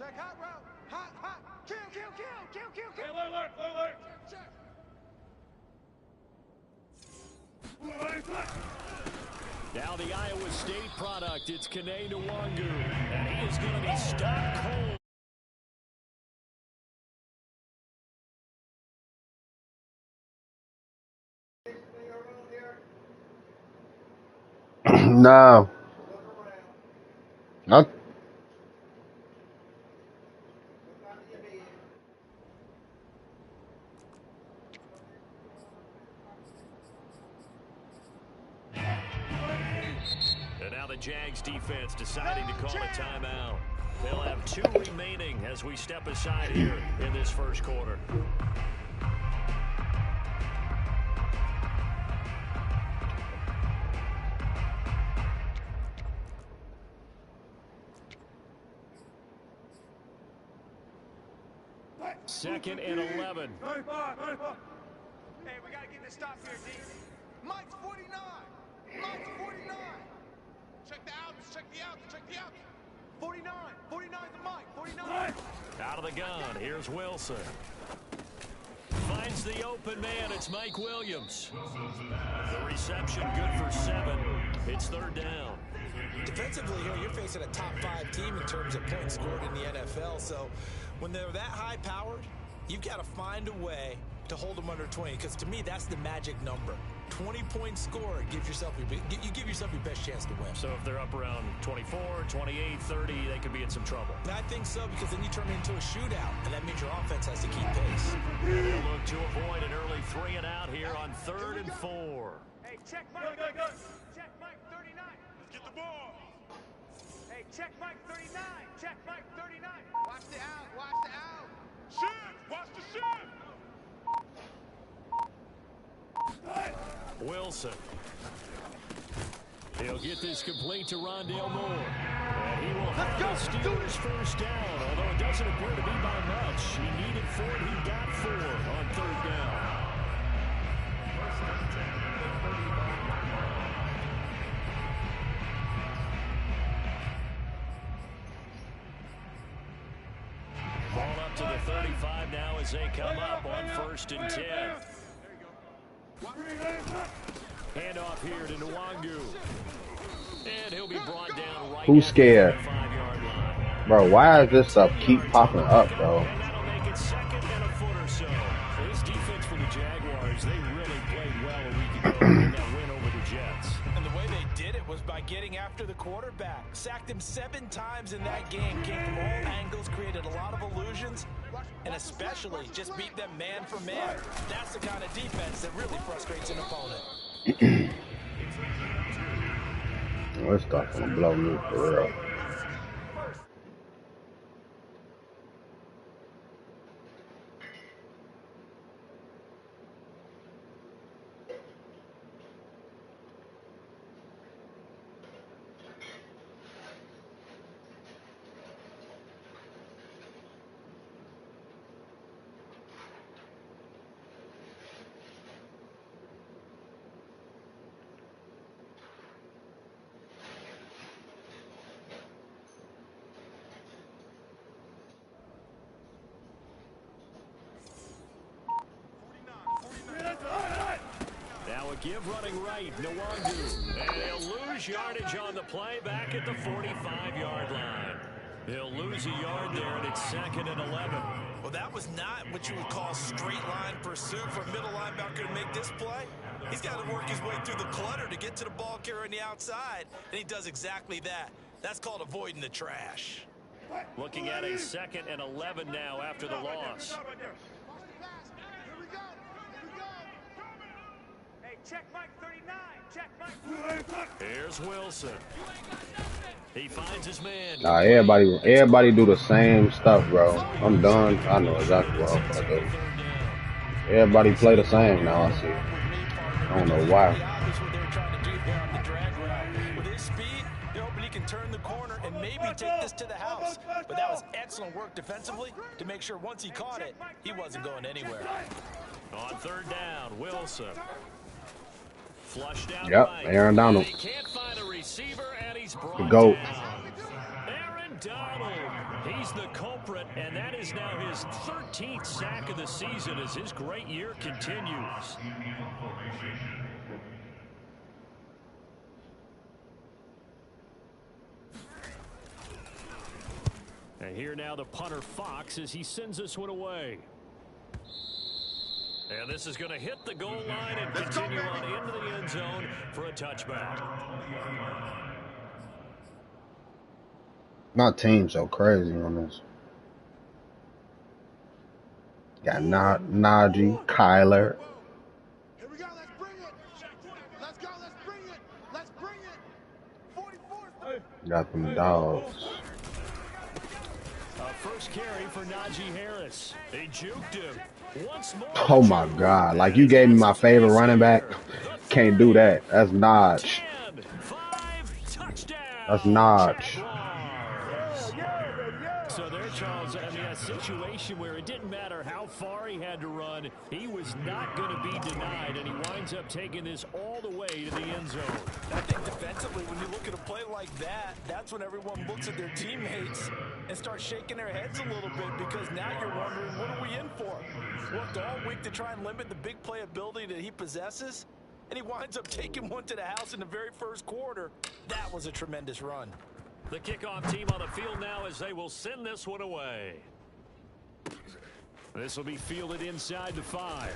Check hot route. Hot, hot. Kill. Hey, alert. Now the Iowa State product, it's Kene Nwangu, and he is going to be stopped cold. No. Not. And now the Jags defense deciding to call a timeout. They'll have 2 remaining as we step aside here in this first quarter. Second and 11. 35. Hey, we got to get this stop here, D. Mike's 49. Mike's 49. Check the outs. 49. 49's the Mike. 49. Out of the gun. Here's Wilson. Finds the open man. It's Mike Williams. The reception good for 7. It's third down. Defensively here, you're facing a top 5 team in terms of points scored in the NFL. So when they're that high powered, you've got to find a way to hold them under 20, because to me that's the magic number. 20 points scored gives yourself you give yourself your best chance to win. So if they're up around 24, 28, 30, they could be in some trouble. I think so, because then you turn it into a shootout, and that means your offense has to keep pace. They'll look to avoid an early 3 and out here on 3rd and 4. Hey, check Mike. Go. Check Mike 39. Let's get the ball. Hey, check Mike 39. Check Mike 39. Watch the out. Shit! Watch the shit! Wilson. He'll get this complete to Rondale Moore. And he will have the Steelers first down, although it doesn't appear to be by much. He needed 4, and he got 4 on 3rd down. Ball up to the 35 now as they come up on 1st and 10. Handoff here to Nwangu. And he'll be brought down right. Who's scared? Bro, why does this stuff keep popping up, bro? And that'll make it 2nd and a foot or so. This defense for the Jaguars, they really played well a week ago in that win over the Jets. And the way they did it was by getting after the quarterback. Sacked him 7 times in that game. Came from all angles, created a lot of illusions, and especially just beat them man for man. That's the kind of defense that really frustrates an opponent. This stuff gonna blow me for real. Give running right, Nwangu. And he'll lose yardage on the play back at the 45-yard line. He'll lose a yard there, and it's 2nd and 11. Well, that was not what you would call straight line pursuit for a middle linebacker to make this play. He's got to work his way through the clutter to get to the ball carrier on the outside, and he does exactly that. That's called avoiding the trash. Looking at a 2nd and 11 now after the loss. Check Mike 39. Check Mike. Here's Wilson. He finds his man. Nah, everybody do the same stuff, bro. I'm done. I know exactly what I'm gonna do. Everybody play the same now, I see. I don't know why. With his speed, they're hoping he can turn the corner and maybe take this to the house. But that was excellent work defensively to make sure once he caught it, he wasn't going anywhere. On 3rd down, Wilson. Flushed out. Yep, Aaron Donald. He can't find a receiver, and he's brought the GOAT. down. Aaron Donald He's the culprit, and that is now his 13th sack of the season as his great year continues. And here now the punter Fox as he sends this one away. And this is going to hit the goal line and continue on into the end zone for a touchback. My team's so crazy on this. Got Najee, Kyler. Here we go, let's bring it. Let's go, let's bring it. Let's bring it. 44. Got them dogs. First carry for Najee Harris. They juked him. Once more. Oh my God. Like you gave me my favorite running back. Can't do that. That's Naj. That's Naj. So there, Charles, I mean, a situation where it didn't matter how far he had to run, he was not going to be denied, and he winds up taking this all the way to the end zone. I think defensively, when you look at a play like that, that's when everyone looks at their teammates and starts shaking their heads a little bit, because now you're wondering, what are we in for? Worked all week to try and limit the big play ability that he possesses, and he winds up taking one to the house in the very first quarter. That was a tremendous run. The kickoff team on the field now as they will send this one away. This will be fielded inside the 5.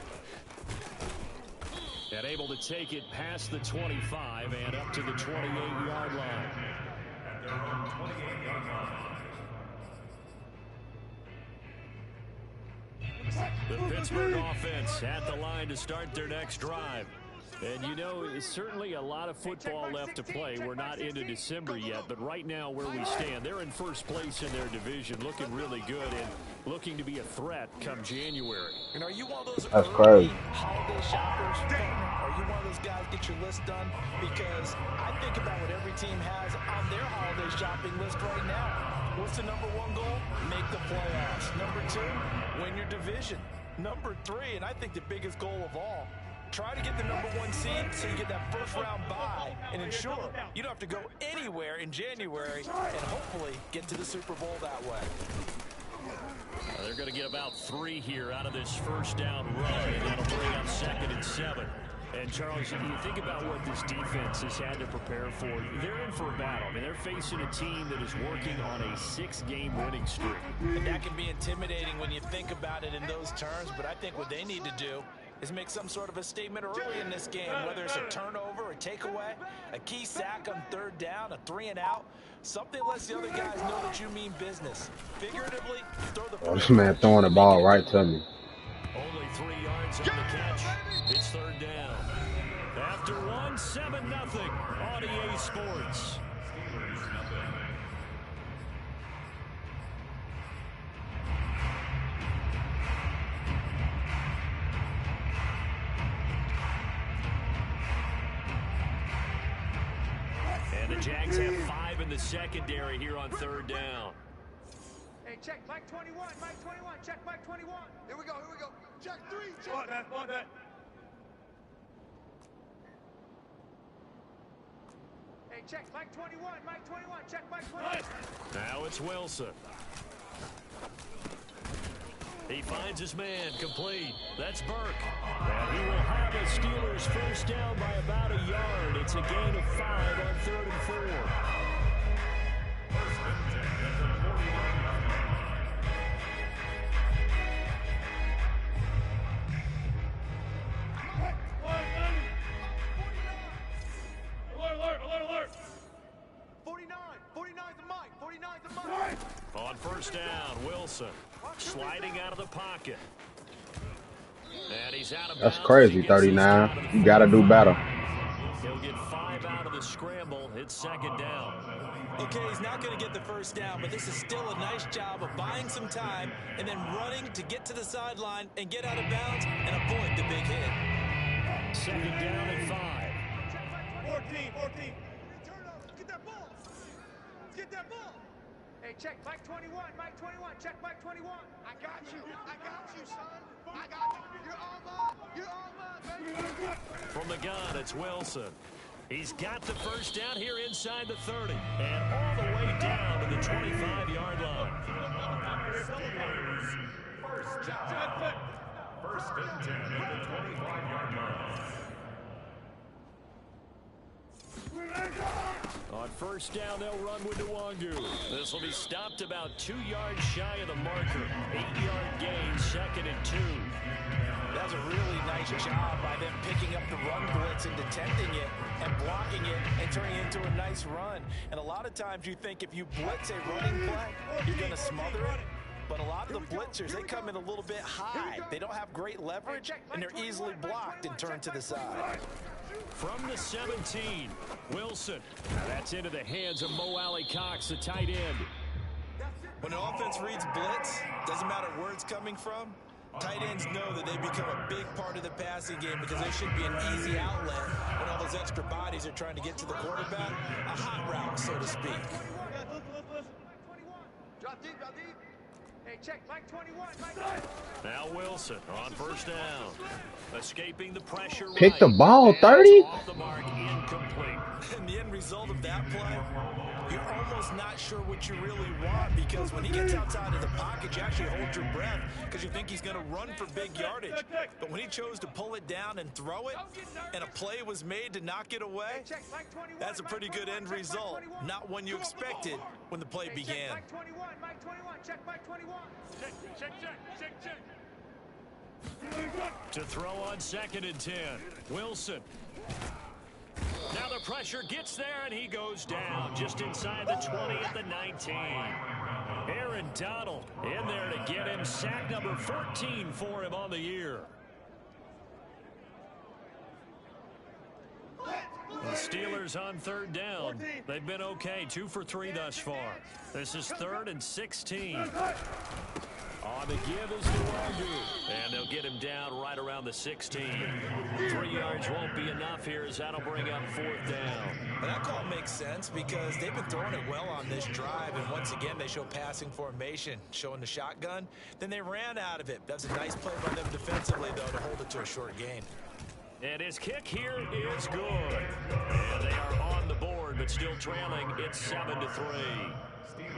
And able to take it past the 25 and up to the 28-yard line. The Pittsburgh offense at the line to start their next drive. And you know, it's certainly a lot of football left to play. We're not into December yet, but right now where we stand, they're in first place in their division, looking really good and looking to be a threat come January. And are you one of those That's crazy. holiday shoppers? Are you one of those guys get your list done? Because I think about what every team has on their holiday shopping list right now. What's the number 1 goal? Make the playoffs. Number 2, win your division. Number 3, and I think the biggest goal of all, try to get the number 1 seed so you get that first-round bye and ensure you don't have to go anywhere in January and hopefully get to the Super Bowl that way. They're going to get about 3 here out of this first down run, and that'll bring up 2nd and 7. And, Charles, you think about what this defense has had to prepare for. They're in for a battle. I mean, they're facing a team that is working on a 6-game winning streak. And that can be intimidating when you think about it in those terms, but I think what they need to do is make some sort of a statement early in this game, whether it's a turnover, a takeaway, a key sack on 3rd down, a 3-and-out, something lets the other guys know that you mean business. Figuratively, throw the This man throwing the ball right to me. Only 3 yards on the catch. It's 3rd down. After 1, 7-0 on EA Sports. And the Jags have 5 in the secondary here on 3rd down. Hey, check Mike 21, Mike 21, check Mike 21. Here we go, here we go. Check 3, check. On that. Hey, check Mike 21, Mike 21, check Mike 21. Now it's Wilson. He finds his man, complete. That's Burke. And he will have a Steelers first down by about a yard. It's a gain of 5 on 3rd and 4. Alert. 49's a Mike, 49's a Mike. On first down, Wilson sliding out of the pocket. And he's out of That's bounds. crazy, 39. You got to do better. He'll get 5 out of the scramble. It's 2nd down. Okay, he's not going to get the first down, but this is still a nice job of buying some time and then running to get to the sideline and get out of bounds and avoid the big hit. 2nd down and 5. 14. Get that ball. Get that ball. Hey, check Mike 21, Mike 21, check Mike 21. I got you, son. I got you. You're on mine, baby. From the gun, it's Wilson. He's got the first down here inside the 30 and all the way down to the 25-yard line. first down, they'll run with Nwangu. This will be stopped about 2 yards shy of the marker. 8-yard gain, 2nd and 2. That was a really nice job by them picking up the run blitz and detecting it and blocking it and turning it into a nice run. And a lot of times you think if you blitz a running play, you're going to smother it. But a lot of the blitzers, they come in a little bit high. They don't have great leverage, and they're easily blocked and turned to the side. From the 17, Wilson. That's into the hands of Mo Alley Cox, the tight end. When an offense reads blitz, doesn't matter where it's coming from, tight ends know that they become a big part of the passing game because they should be an easy outlet when all those extra bodies are trying to get to the quarterback. A hot route, so to speak. Drop deep, drop deep. Hey, check, Mike 21, Mike. Now Wilson on first down. Escaping the pressure. Pick the ball, 30? Off the mark, incomplete. And the end result of that play, you're almost not sure what you really want because when he gets outside of the pocket, you actually hold your breath because you think he's going to run for big yardage. But when he chose to pull it down and throw it, and a play was made to knock it away, that's a pretty good end result. Not one you expected when the play began. Mike 21, Mike 21, check Mike 21. Check. To throw on 2nd and 10. Wilson. Now the pressure gets there, and he goes down just inside the 20 at the 19. Aaron Donald in there to get him sack number 14 for him on the year. The Steelers on 3rd down. They've been okay, 2 for 3 thus far. This is 3rd and 16. On the give is Nwangu. And they'll get him down right around the 16. 3 yards won't be enough here as that'll bring up 4th down. And that call makes sense because they've been throwing it well on this drive. And once again, they show passing formation, showing the shotgun. Then they ran out of it. That's a nice play by them defensively, though, to hold it to a short gain. And his kick here is good. And they are on the board, but still trailing. It's 7-3.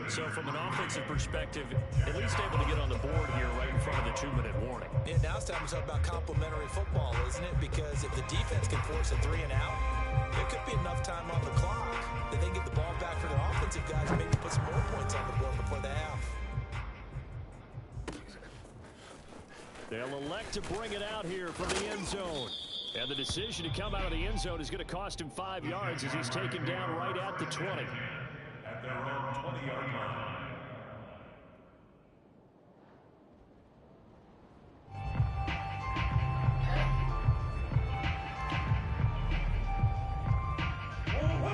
So from an offensive perspective, at least able to get on the board here right in front of the 2-minute warning. Yeah, now it's time to talk about complementary football, isn't it? Because if the defense can force a 3 and out, there could be enough time on the clock that they can get the ball back for their offensive guys and maybe put some more points on the board before the half. They'll elect to bring it out here from the end zone. And the decision to come out of the end zone is going to cost him 5 yards as he's taken down right at the 20. At their own 20-yard line.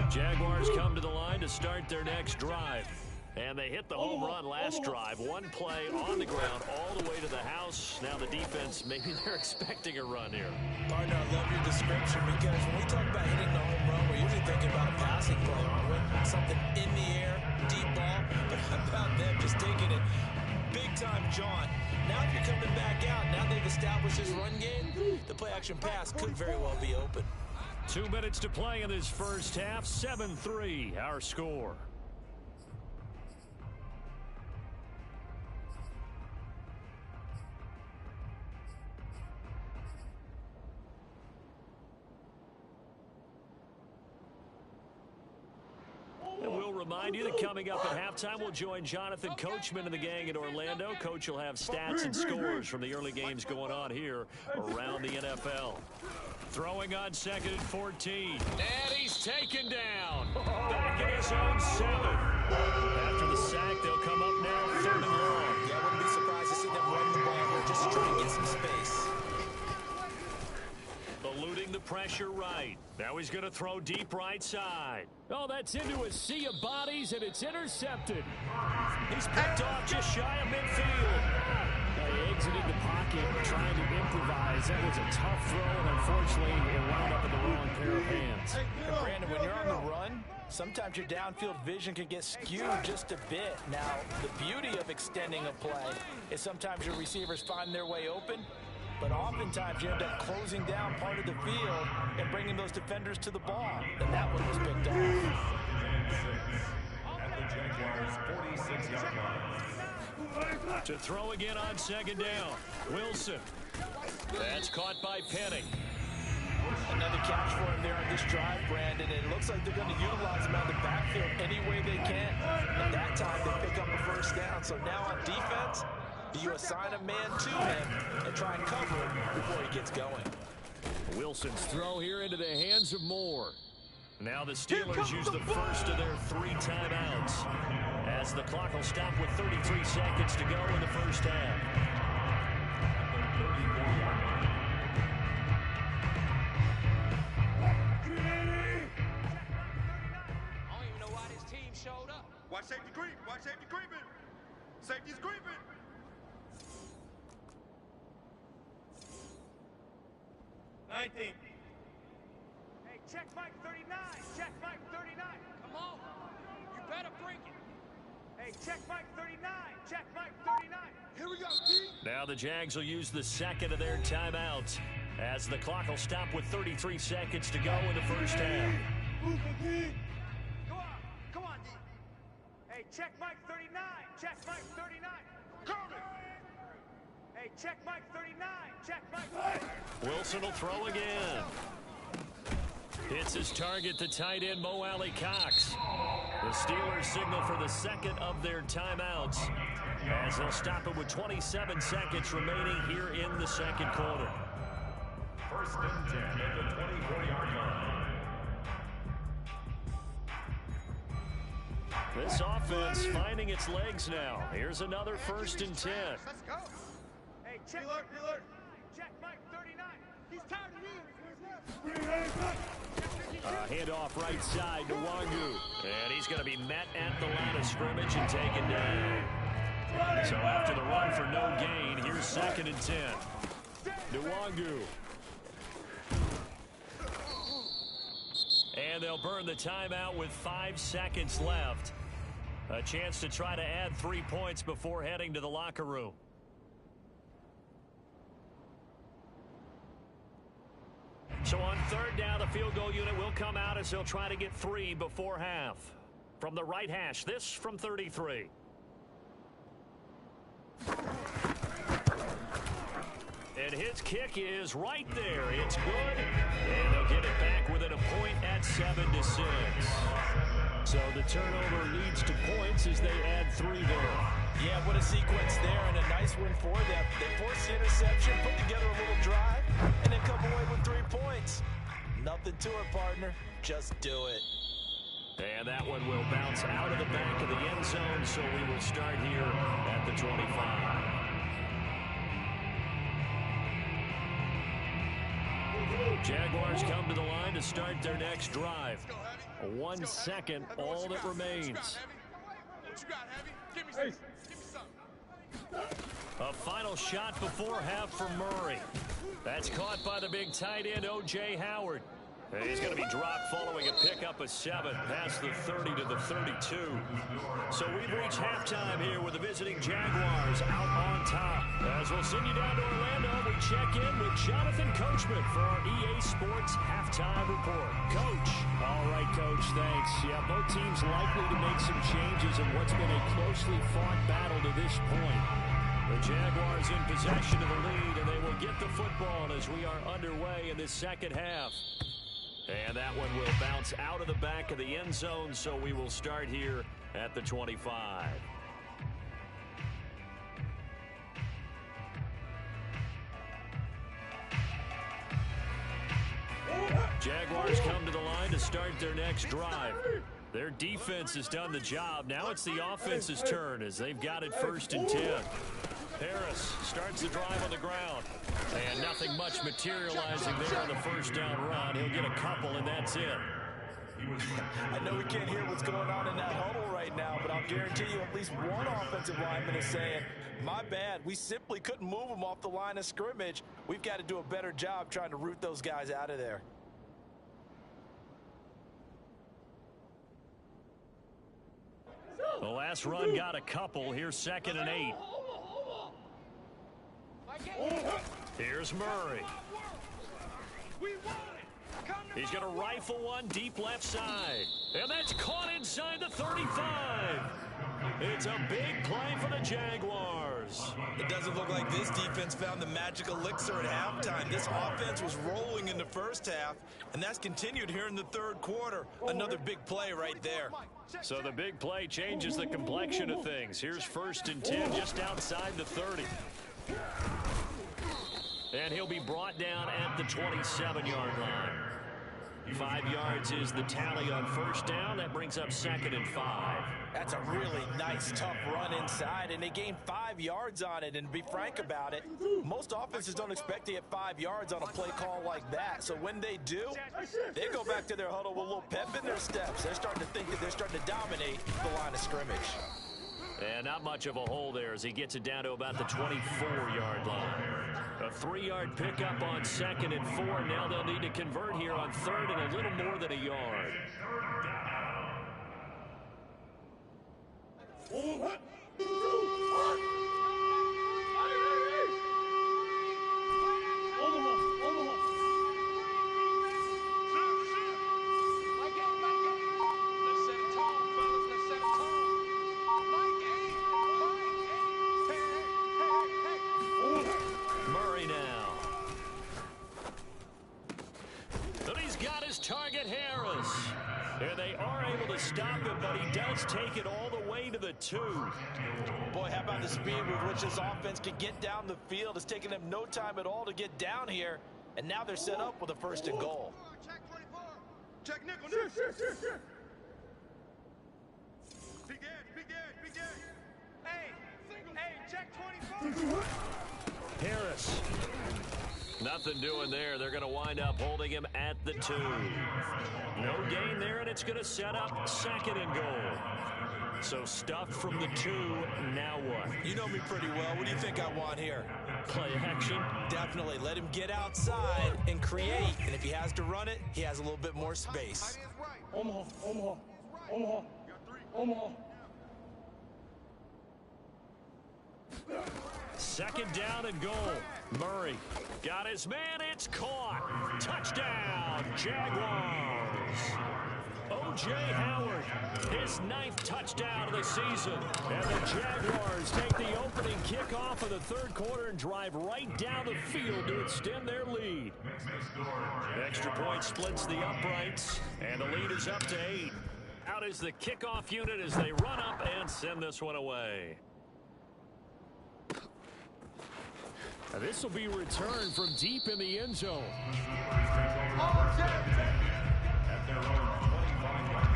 Jaguars come to the line to start their next drive. And they hit the home run last drive. One play on the ground all the way to the house. Now the defense, maybe they're expecting a run here. Partner, I love your description because when we talk about hitting the home run, we're usually thinking about a passing play, aren't we? Something in the air, deep ball. But how about them just taking it big-time jaunt? Now if you're coming back out, now they've established this run game, the play-action pass could very well be open. 2 minutes to play in this first half. 7-3, our score. And we'll remind you that coming up at halftime, we'll join Jonathan Coachman and the gang in Orlando. Coach will have stats and scores from the early games going on here around the NFL. Throwing on 2nd and 14. And he's taken down. Back in his own 7. After the sack, they'll come up now 3rd and long. Yeah, I wouldn't be surprised to see them run the ball here just to try and get some space. Eluding the pressure right. Now he's going to throw deep right side. Oh, that's into a sea of bodies, and it's intercepted. He's picked off just shy of midfield. Exiting the pocket, trying to improvise. That was a tough throw, and unfortunately, it wound up in the wrong pair of hands. And Brandon, when you're on the run, sometimes your downfield vision can get skewed just a bit. Now, the beauty of extending a play is sometimes your receivers find their way open, but oftentimes you end up closing down part of the field and bringing those defenders to the ball. And that one was picked off. At the Jaguars' 46-yard line. To throw again on 2nd down. Wilson. That's caught by Penny. And Another catch for him there on this drive, Brandon. And it looks like they're going to utilize him out of the backfield any way they can. And that time they pick up a first down. So now on defense, do you assign a man to him and try and cover him before he gets going? Wilson's throw here into the hands of Moore. Now the Steelers use the first of their 3 timeouts as the clock will stop with 33 seconds to go in the first half. Watch safety creep. Watch safety creeping. Safety's creeping. Hey, check Mike 39. Check Mike 39. Come on. You better bring it. Hey, check Mike 39. Check Mike 39. Here we go, D. Now the Jags will use the second of their timeouts as the clock will stop with 33 seconds to go in the first half. Come on, D. Hey, check Mike 39. Check Mike 39. Coming. Hey, check Mike 39. Check Mike 39. Wilson will throw again. Hits his target, the tight end, Mo Alley Cox. The Steelers signal for the second of their timeouts as they'll stop it with 27 seconds remaining here in the second quarter. First and 10 at the 24-yard line. This offense finding its legs now. Here's another first and 10. Let's go. Hey, check Mike 39. Check Mike 39. He's tired of me. Handoff right side to Wangu. And he's going to be met at the line of scrimmage and taken down. So after the run for no gain, here's second and 10. Nwangu. And they'll burn the timeout with 5 seconds left. A chance to try to add 3 points before heading to the locker room. So on third down, the field goal unit will come out as they'll try to get 3 before half. From the right hash, this from 33. And his kick is right there. It's good. And they'll get it back within a point at 7-6. So the turnover leads to points as they add 3 there. Yeah, what a sequence there, and a nice one for them. They forced the interception, put together a little drive, and then come away with 3 points. Nothing to it, partner. Just do it. And that one will bounce out of the back of the end zone, so we will start here at the 25. Jaguars come to the line to start their next drive. 1 second, all that remains. What you got, Heavy? Give me some. A final shot before half for Murray. That's caught by the big tight end, O.J. Howard. And he's going to be dropped following a pickup of 7 past the 30 to the 32. So we've reached halftime here with the visiting Jaguars out on top. As we'll send you down to Orlando, we check in with Jonathan Coachman for our EA Sports Halftime Report. Coach. All right, Coach, thanks. Yeah, both teams likely to make some changes in what's been a closely fought battle to this point. The Jaguars in possession of the lead, and they will get the football as we are underway in this second half. And that one will bounce out of the back of the end zone, so we will start here at the 25. Jaguars come to the line to start their next drive. Their defense has done the job. Now it's the offense's turn as they've got it first and 10. Harris starts the drive on the ground. And nothing much materializing there on the first down run. He'll get a couple, and that's it. I know we can't hear what's going on in that huddle right now, but I'll guarantee you at least one offensive lineman is saying, my bad, we simply couldn't move them off the line of scrimmage. We've got to do a better job trying to root those guys out of there. The last run got a couple. Here's second and 8. Here's Murray. He's going to rifle one deep left side. And that's caught inside the 35. It's a big play for the Jaguars. It doesn't look like this defense found the magic elixir at halftime. This offense was rolling in the first half, and that's continued here in the third quarter. Another big play right there. So the big play changes the complexion of things. Here's 1st and 10 just outside the 30. And he'll be brought down at the 27-yard line. 5 yards is the tally on 1st down. That brings up 2nd and 5. That's a really nice, tough run inside, and they gained 5 yards on it. And to be frank about it, most offenses don't expect to get 5 yards on a play call like that. So when they do, they go back to their huddle with a little pep in their steps. They're starting to think that they're starting to dominate the line of scrimmage. And not much of a hole there as he gets it down to about the 24-yard line. A 3-yard pickup on 2nd and 4. Now they'll need to convert here on 3rd and a little more than a yard. Target Harris. And they are able to stop him, but he does take it all the way to the 2. Boy, how about the speed with which this offense can get down the field? It's taken them no time at all to get down here, and now they're set up with a 1st and goal. Check 24. Check nickel. Sure. Big edge. Hey, check 24. Harris. Nothing doing there. They're going to wind up holding him at the 2. No gain there, and it's going to set up 2nd and goal. So stuffed from the 2. Now what? You know me pretty well. What do you think I want here? Play action? Definitely. Let him get outside and create. And if he has to run it, he has a little bit more space. Omaha. 2nd down and goal. Murray got his man. It's caught. Touchdown, Jaguars. O.J. Howard, his 9th touchdown of the season. And the Jaguars take the opening kickoff of the 3rd quarter and drive right down the field to extend their lead. Extra point splits the uprights, and the lead is up to 8. Out is the kickoff unit as they run up and send this one away. Now this will be returned from deep in the end zone. At their own 25-yard line.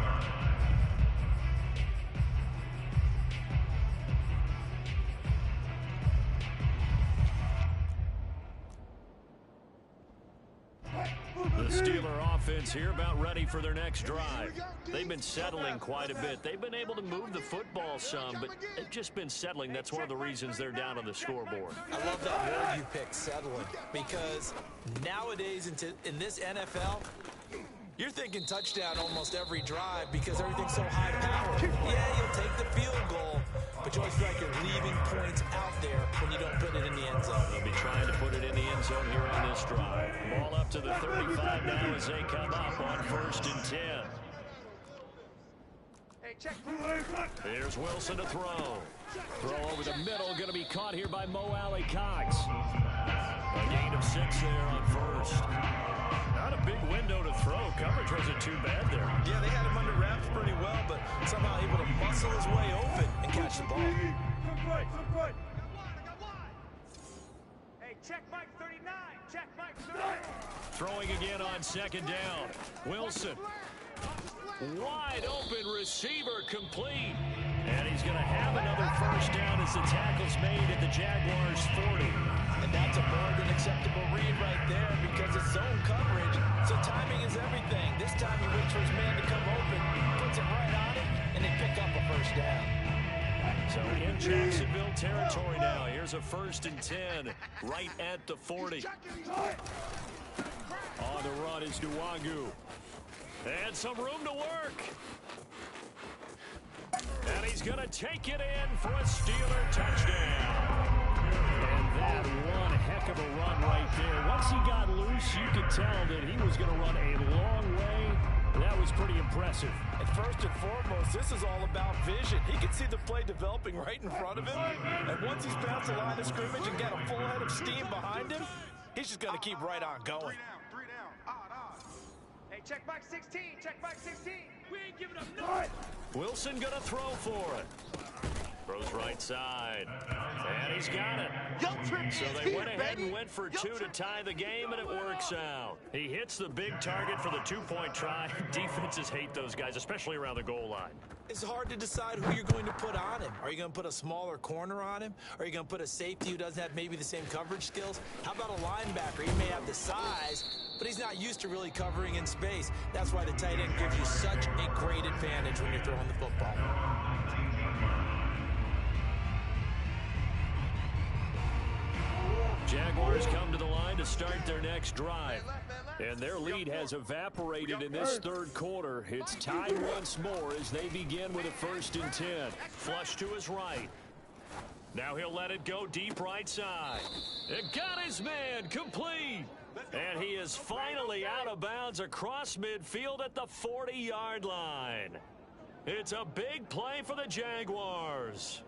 The Steeler offense here about ready for their next drive. They've been settling quite a bit. They've been able to move the football some, but they've just been settling. That's one of the reasons they're down on the scoreboard. I love that word you picked, settling, because nowadays in this NFL, you're thinking touchdown almost every drive because everything's so high-powered. Yeah, you'll take the field goal, but you always feel like you're leaving points out there when you don't put it in the end zone. They'll be trying to put it in the end zone here on this drive. Ball up to the 35 now as they come up on 1st and 10. Hey, check. Here's Wilson to throw. Throw over the middle, going to be caught here by Mo Alley Cox. A gain of 6 there on 1st. Not a big window to throw. Coverage wasn't too bad there. Yeah, they had him under wraps pretty well, but somehow able to muscle his way open and catch the ball. Hey, check Mike 39. Check Mike 39. Throwing again on 2nd down. Wilson. Wide open receiver complete. And he's going to have another 1st down as the tackle's made at the Jaguars 40. And that's a more than acceptable read right there because it's zone coverage, so timing is everything. This time he waits for his man to come open, puts it right on it, and they pick up a 1st down. So in Jacksonville territory now. Here's a 1st and 10 right at the 40. On the run is Nwangu. And some room to work. And he's going to take it in for a Steeler touchdown. And that one heck of a run right there. Once he got loose, you could tell that he was going to run a long way. That was was pretty impressive. And first and foremost, this is all about vision. He can see the play developing right in front of him. And once he's past the line of scrimmage and got a full head of steam behind him, he's just going to keep right on going. 3 down. Odd. Hey, check Mike 16. Check Mike 16. We ain't giving up nothing. Wilson going to throw for it. Throws right side. And he's got it. So they went ahead and went for two to tie the game, and it works out. He hits the big target for the two-point try. Defenses hate those guys, especially around the goal line. It's hard to decide who you're going to put on him. Are you going to put a smaller corner on him? Are you going to put a safety who doesn't have maybe the same coverage skills? How about a linebacker? He may have the size, but he's not used to really covering in space. That's why the tight end gives you such a great advantage when you're throwing the football. Jaguars come to the line to start their next drive. And their lead has evaporated in this third quarter. It's tied once more as they begin with a 1st and 10. Flush to his right. Now he'll let it go deep right side. It got his man complete. And he is finally out of bounds across midfield at the 40-yard line. It's a big play for the Jaguars.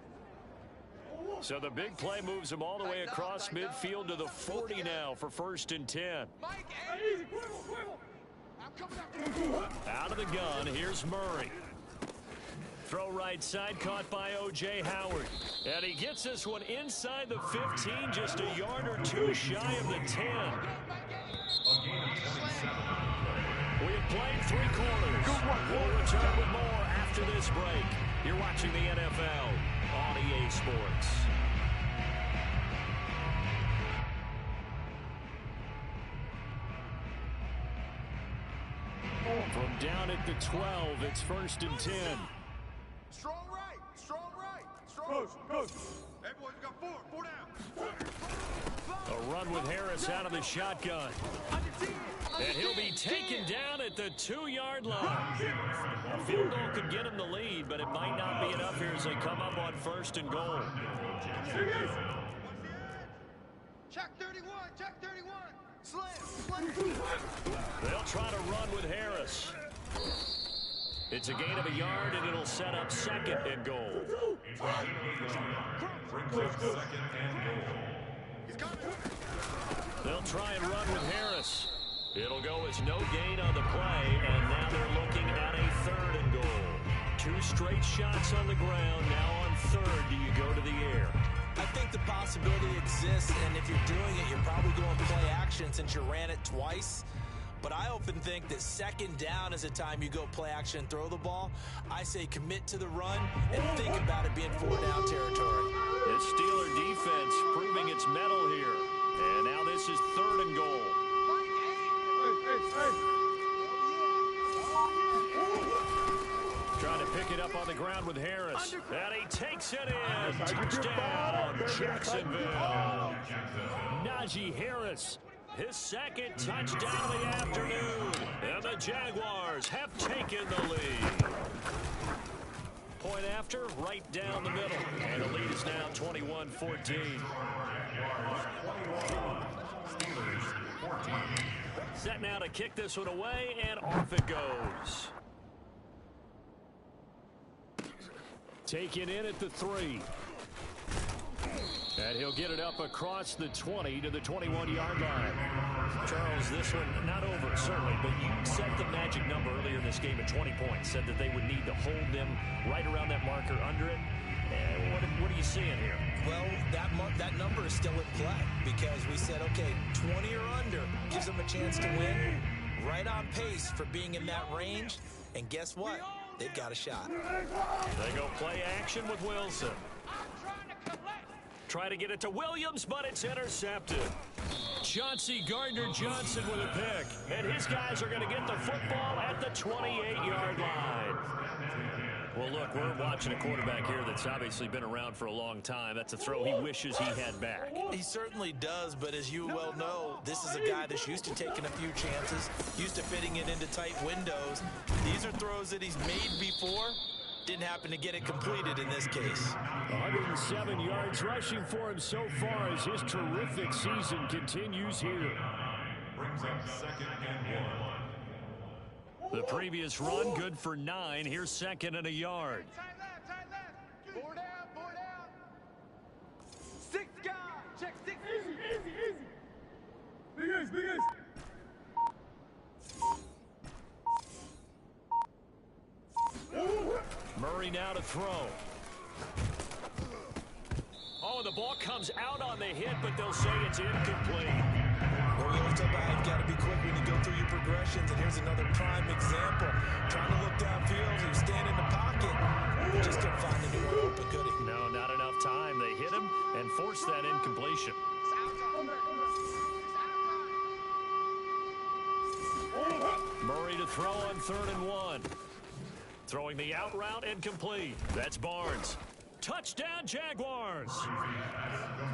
So the big play moves him all the way across midfield to the 40 now for 1st and 10. Out of the gun, here's Murray. Throw right side, caught by O.J. Howard. And he gets this one inside the 15, just a yard or two shy of the 10. We have played 3 quarters. We'll return with more after this break. You're watching the NFL on EA Sports. From down at the 12, it's 1st and 10. Strong right. Coach. Hey, boys, we got 4 down. A run with Harris out of the shotgun. And he'll be taken down at the 2-yard line. A field goal could get him the lead, but it might not be enough here as they come up on 1st and goal. Check 31. Slam. They'll try to run with Harris. It's a gain of a yard, and it'll set up 2nd and goal. They'll try and run with Harris. It'll go as no gain on the play, and now they're looking at a 3rd and goal. 2 straight shots on the ground. Now on 3rd, do you go to the air? I think the possibility exists, and if you're doing it, you're probably going to play action since you ran it twice. But I often think that 2nd down is the time you go play action and throw the ball. I say commit to the run and think about it being 4-down territory. The Steeler defense proving its mettle here. And now this is 3rd and goal. Trying to pick it up on the ground with Harris. And he takes it in. Touchdown, Jacksonville. Najee Harris, his 2nd touchdown of the afternoon. And the Jaguars have taken the lead. Point after, right down the middle. And the lead is now 21-14. Set now to kick this one away, and off it goes. Taken in at the 3. And he'll get it up across the 20 to the 21-yard line. Charles, this one not over, certainly, but you set the magic number earlier in this game at 20 points. Said that they would need to hold them right around that marker under it. What are you seeing here? Well, that number is still in play because we said, okay, 20 or under gives them a chance to win. Right on pace for being in that range. And guess what? They've got a shot. They go play action with Wilson. Try to get it to Williams, but it's intercepted. Chauncey Gardner-Johnson with a pick. And his guys are going to get the football at the 28-yard line. Well, look, we're watching a quarterback here that's obviously been around for a long time. That's a throw he wishes he had back. He certainly does, but as you well know, this is a guy that's used to taking a few chances, used to fitting it into tight windows. These are throws that he's made before. Didn't happen to get it completed in this case. 107 yards rushing for him so far as his terrific season continues here. Brings up 2nd and 1. The previous run, good for 9. Here's second and a yard. Tight left. 4 down. 6 guys. Check 6. Easy. Big ace. Murray now to throw. Oh, the ball comes out on the hit, but they'll say it's incomplete. Well, we always talk about how you've got to be quick when you go through your progressions, and here's another prime example. Trying to look downfield, he was standing in the pocket. Just couldn't find the new open, could he? No, not enough time. They hit him and forced that incompletion. Murray to throw on 3rd and 1. Throwing the out route incomplete. That's Barnes. Touchdown, Jaguars.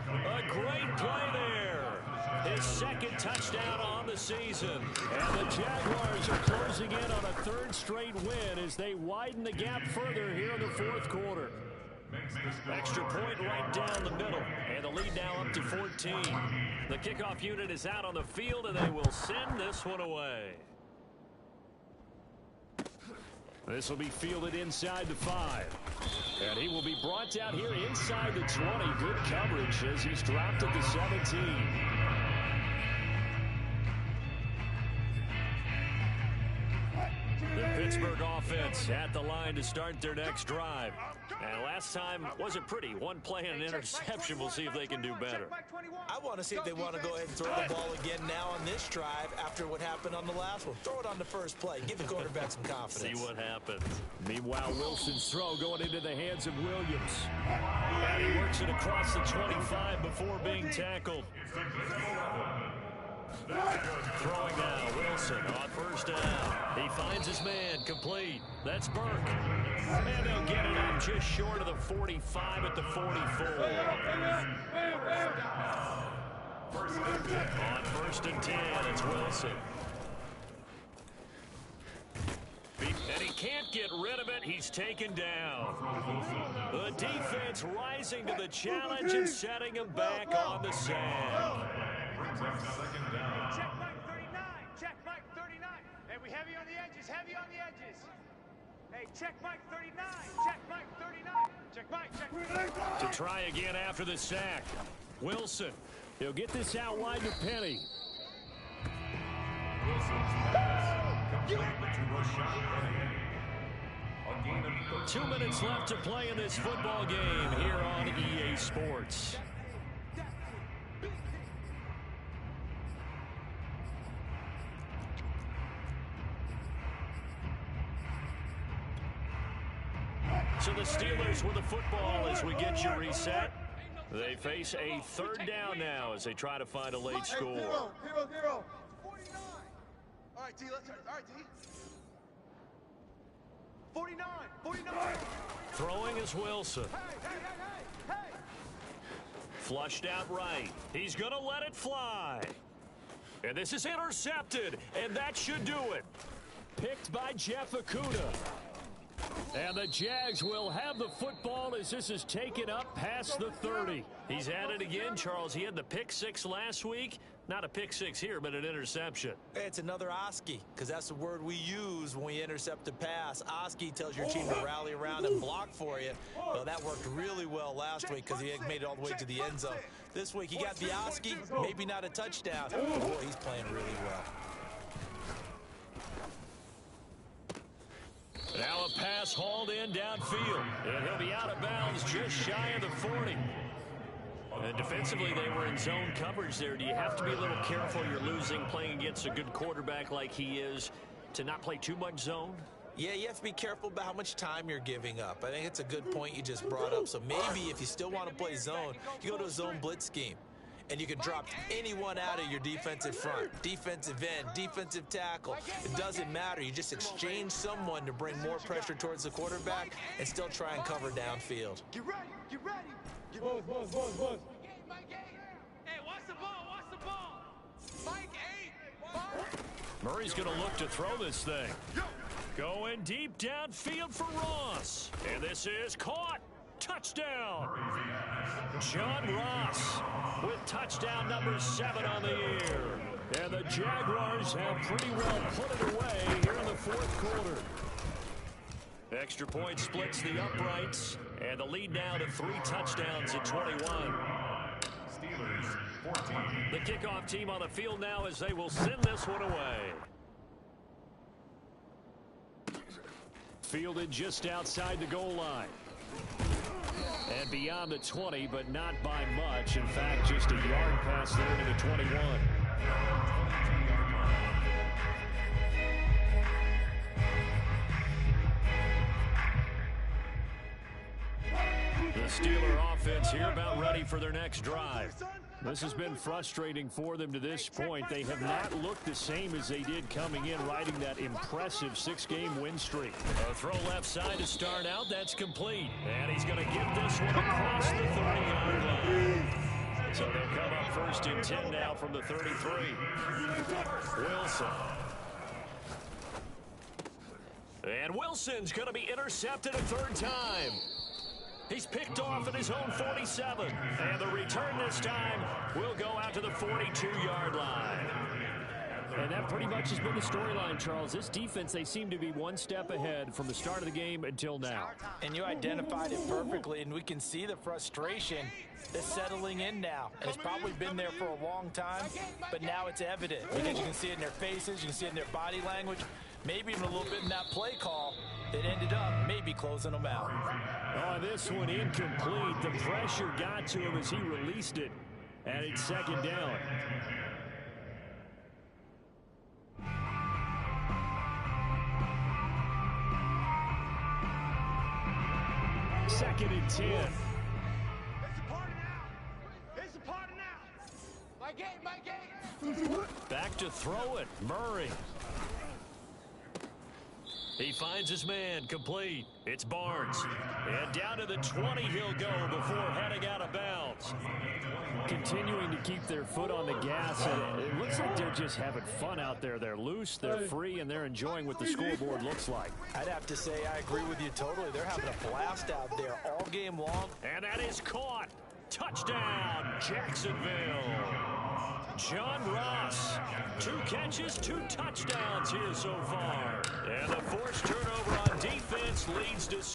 A great play there. His second touchdown on the season. And the Jaguars are closing in on a 3rd straight win as they widen the gap further here in the 4th quarter. Extra point right down the middle. And the lead now up to 14. The kickoff unit is out on the field, and they will send this one away. This will be fielded inside the 5. And he will be brought down here inside the 20. Good coverage as he's dropped at the 17. The Pittsburgh offense at the line to start their next drive. And last time wasn't pretty. One play and an interception. We'll see if they can do better. I want to see if they want to go ahead and throw the ball again now on this drive after what happened on the last one. Throw it on the first play. Give the quarterback some confidence. See what happens. Meanwhile, Wilson's throw going into the hands of Williams. And he works it across the 25 before being tackled. Throwing now, Wilson on 1st down. He finds his man, complete. That's Burke. And they'll get it up just short of the 45 at the 44. On 1st and 10, it's Wilson. And he can't get rid of it. He's taken down. The defense rising to the challenge and setting him back on the sand. Check Mike 39. Hey, we heavy on the edges. Hey, check Mike 39. Check Mike. To try again after the sack. Wilson. He'll get this out wide to Penny. 2 minutes left to play in this football game here on EA Sports. So the Steelers with the football as we get you reset. They face a 3rd down now as they try to find a late score. 49. All right, D, let's start. All right, D. 49. Throwing is Wilson. Hey. Flushed out right. He's going to let it fly. And this is intercepted, and that should do it. Picked by Jeff Okudah. And the Jags will have the football as this is taken up past the 30. He's at it again, Charles. He had the pick 6 last week. Not a pick 6 here, but an interception. It's another Oski, because that's the word we use when we intercept a pass. Oski tells your team to rally around and block for you. Well, that worked really well last week because he made it all the way to the end zone. This week, he got the Oski, maybe not a touchdown. But boy, he's playing really well. Now a pass hauled in downfield, and he'll be out of bounds just shy of the 40. And defensively, they were in zone coverage there. Do you have to be a little careful? You're losing, playing against a good quarterback like he is, to not play too much zone? Yeah, you have to be careful about how much time you're giving up. I think it's a good point you just brought up. So maybe if you still want to play zone, you go to a zone blitz scheme. And you can drop anyone out of your defensive front, defensive end, defensive tackle. It doesn't matter. You just exchange someone to bring more pressure towards the quarterback and still try and cover downfield. Get ready. Buzz. Hey, watch the ball. Mike 8. Murray's going to look to throw this thing. Going deep downfield for Ross. And this is caught. Touchdown! John Ross with touchdown number 7 on the year. And the Jaguars have pretty well put it away here in the fourth quarter. Extra point splits the uprights, and the lead now to 3 touchdowns at 21. Steelers 14. The kickoff team on the field now as they will send this one away. Fielded just outside the goal line. And beyond the 20, but not by much. In fact, just a yard pass there to the 21. The Steeler offense here about ready for their next drive. This has been frustrating for them to this point. They have not looked the same as they did coming in, riding that impressive 6-game win streak. A throw left side to start out. That's complete. And he's going to get this one across the 30-yard line. So they'll come up first and 10 now from the 33. Wilson. And Wilson's going to be intercepted a 3rd time. He's picked off at his own 47. And the return this time will go out to the 42-yard line. And that pretty much has been the storyline, Charles. This defense, they seem to be one step ahead from the start of the game until now. And you identified it perfectly, and we can see the frustration that's settling in now. And it's probably been there for a long time, but now it's evident because you can see it in their faces, you can see it in their body language, maybe even a little bit in that play call that ended up maybe closing them out. Oh, this one incomplete. The pressure got to him as he released it, and it's 2nd down. Second and 10. It's a party now. It's a party now. My game, my game. Back to throw it. Murray. He finds his man, complete. It's Barnes. And down to the 20 he'll go before heading out of bounds. Continuing to keep their foot on the gas. And it looks like they're just having fun out there. They're loose, they're free, and they're enjoying what the scoreboard looks like. I'd have to say I agree with you totally. They're having a blast out there all game long. And that is caught. Touchdown, Jacksonville. John Ross, 2 catches, 2 touchdowns here so far. And the forced turnover on defense leads to